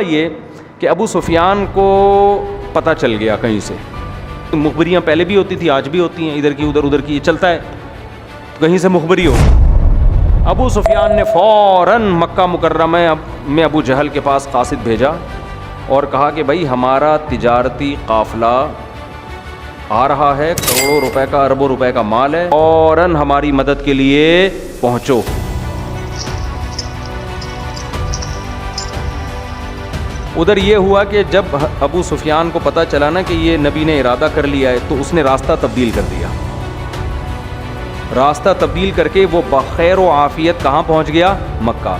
یہ کہ ابو سفیان کو پتہ چل گیا کہیں سے، مخبریاں پہلے بھی ہوتی تھی، آج بھی ہوتی ہیں، ادھر کی ادھر کی، یہ چلتا ہے، کہیں سے مخبری ہو۔ ابو سفیان نے فوراً مکہ مکرمہ میں ابو جہل کے پاس قاصد بھیجا اور کہا کہ بھائی ہمارا تجارتی قافلہ آ رہا ہے، کروڑوں روپے کا، اربوں روپے کا مال ہے، فوراً ہماری مدد کے لیے پہنچو۔ ادھر یہ ہوا کہ جب ابو سفیان کو پتہ چلا نا کہ یہ نبی نے ارادہ کر لیا ہے تو اس نے راستہ تبدیل کر دیا، راستہ تبدیل کر کے وہ بخیر و عافیت کہاں پہنچ گیا؟ مکہ۔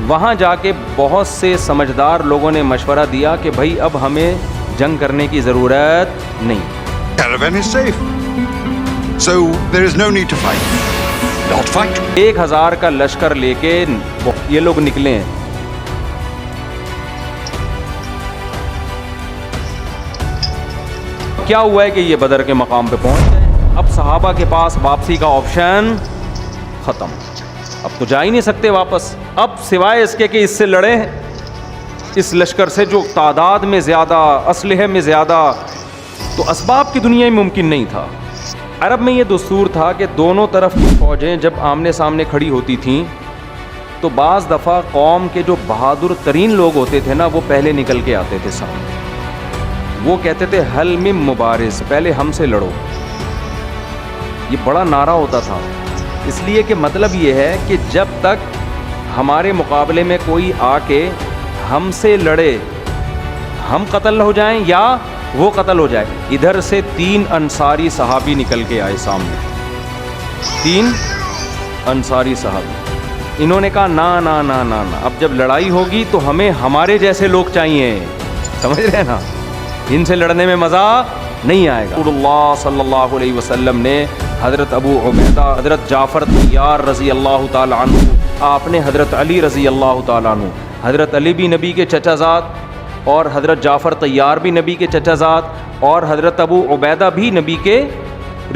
وہاں جا کے بہت سے سمجھدار لوگوں نے مشورہ دیا کہ بھائی اب ہمیں جنگ کرنے کی ضرورت نہیں، Caravan is safe, so there is no need to fight. Not fight. 1000 کا لشکر لے کے یہ لوگ نکلے ہیں۔ کیا ہوا ہے کہ یہ بدر کے مقام پہ پہنچ گئے، اب صحابہ کے پاس واپسی کا آپشن ختم، اب تو جا ہی نہیں سکتے واپس، اب سوائے اس کے کہ اس سے لڑیں، اس لشکر سے جو تعداد میں زیادہ، اسلحے میں زیادہ، تو اسباب کی دنیا میں ممکن نہیں تھا۔ عرب میں یہ دستور تھا کہ دونوں طرف کی فوجیں جب آمنے سامنے کھڑی ہوتی تھیں تو بعض دفعہ قوم کے جو بہادر ترین لوگ ہوتے تھے نا وہ پہلے نکل کے آتے تھے سامنے، وہ کہتے تھے حل من مبارز، پہلے ہم سے لڑو۔ یہ بڑا نعرہ ہوتا تھا، اس لیے کہ مطلب یہ ہے کہ جب تک ہمارے مقابلے میں کوئی آ کے ہم سے لڑے، ہم قتل ہو جائیں یا وہ قتل ہو جائے۔ ادھر سے 3 انصاری صحابی نکل کے آئے سامنے، 3 انصاری صحابی، انہوں نے کہا نا نا نا نا نا، اب جب لڑائی ہوگی تو ہمیں ہمارے جیسے لوگ چاہیے، سمجھ رہے ہیں نا، ان سے لڑنے میں مزہ نہیں آئے گا۔ رسول اللہ صلی اللہ علیہ وسلم نے حضرت ابو عبیدہ، حضرت جعفر طیار رضی اللہ تعالی عنہ، آپ نے حضرت علی رضی اللہ تعالی عنہ، حضرت علی بھی نبی کے چچا زاد اور حضرت جعفر طیار بھی نبی کے چچا زاد اور حضرت ابو عبیدہ بھی نبی کے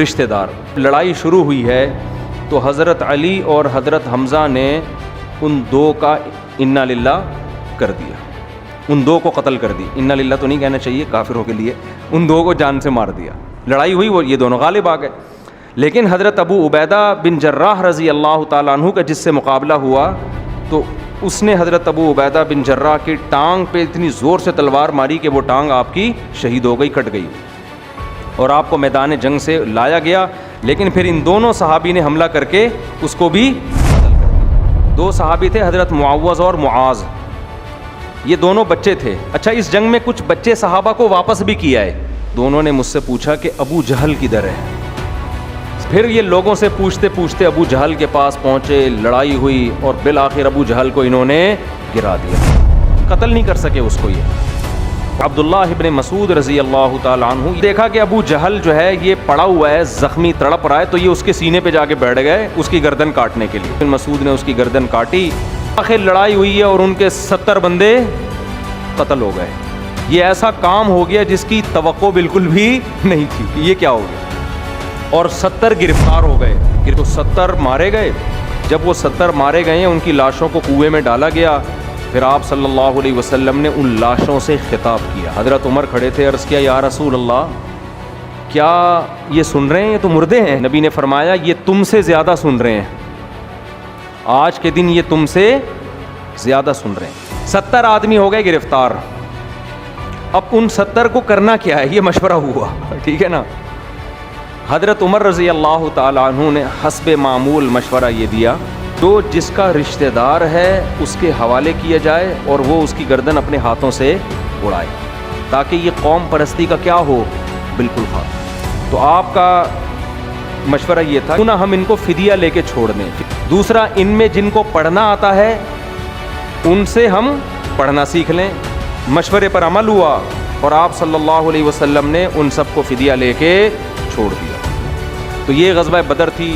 رشتہ دار۔ لڑائی شروع ہوئی ہے تو حضرت علی اور حضرت حمزہ نے ان 2 کا انا للہ کر دیا، ان 2 کو قتل کر دی، انا للہ تو نہیں کہنا چاہیے کافروں کے لیے، ان 2 کو جان سے مار دیا۔ لڑائی ہوئی، وہ یہ دونوں غالب آ گئے، لیکن حضرت ابو عبیدہ بن جراح رضی اللہ تعالیٰ عنہ کا جس سے مقابلہ ہوا تو اس نے حضرت ابو عبیدہ بن جراح کی ٹانگ پہ اتنی زور سے تلوار ماری کہ وہ ٹانگ آپ کی شہید ہو گئی، کٹ گئی، اور آپ کو میدان جنگ سے لایا گیا، لیکن پھر ان دونوں صحابی نے حملہ کر کے اس کو بھی قتل کر دیا۔ 2 صحابی تھے، حضرت معوذ اور معاذ، یہ دونوں بچے تھے۔ اچھا، اس جنگ میں کچھ بچے صحابہ کو واپس بھی کیا ہے۔ دونوں نے مجھ سے پوچھا کہ ابو جہل کدھر ہے؟ پھر یہ لوگوں سے پوچھتے پوچھتے ابو جہل کے پاس پہنچے، لڑائی ہوئی اور بالآخر ابو جہل کو انہوں نے گرا دیا، قتل نہیں کر سکے اس کو۔ یہ عبداللہ ابن مسعود رضی اللہ تعالیٰ عنہ دیکھا کہ ابو جہل جو ہے یہ پڑا ہوا ہے، زخمی تڑپ رہا ہے، تو یہ اس کے سینے پہ جا کے بیٹھ گئے اس کی گردن کاٹنے کے لیے۔ ابن مسعود نے اس کی گردن کاٹی، آخر لڑائی ہوئی ہے اور ان کے 70 بندے قتل ہو گئے۔ یہ ایسا کام ہو گیا جس کی توقع بالکل بھی نہیں تھی کہ یہ کیا ہو گیا، اور 70 گرفتار ہو گئے، تو 70 مارے گئے۔ جب وہ 70 مارے گئے ان کی لاشوں کو کنویں میں ڈالا گیا، پھر آپ صلی اللہ علیہ وسلم نے ان لاشوں سے خطاب کیا۔ حضرت عمر کھڑے تھے، عرض کیا یا رسول اللہ کیا یہ سن رہے ہیں؟ یہ تو مردے ہیں۔ نبی نے فرمایا یہ تم سے زیادہ سن رہے ہیں، آج کے دن یہ تم سے زیادہ سن رہے ہیں۔ 70 آدمی ہو گئے گرفتار، اب ان 70 کو کرنا کیا ہے یہ مشورہ ہوا، ٹھیک ہے نا۔ حضرت عمر رضی اللہ تعالیٰ عنہ نے حسب معمول مشورہ یہ دیا، جو جس کا رشتہ دار ہے اس کے حوالے کیا جائے اور وہ اس کی گردن اپنے ہاتھوں سے اڑائے، تاکہ یہ قوم پرستی کا کیا ہو، بالکل خاتمہ۔ تو آپ کا مشورہ یہ تھا نہ ہم ان کو فدیہ لے کے چھوڑ دیں، دوسرا ان میں جن کو پڑھنا آتا ہے ان سے ہم پڑھنا سیکھ لیں۔ مشورے پر عمل ہوا اور آپ صلی اللہ علیہ وسلم نے ان سب کو فدیہ لے کے چھوڑ دیا۔ تو یہ غزوہ بدر تھی۔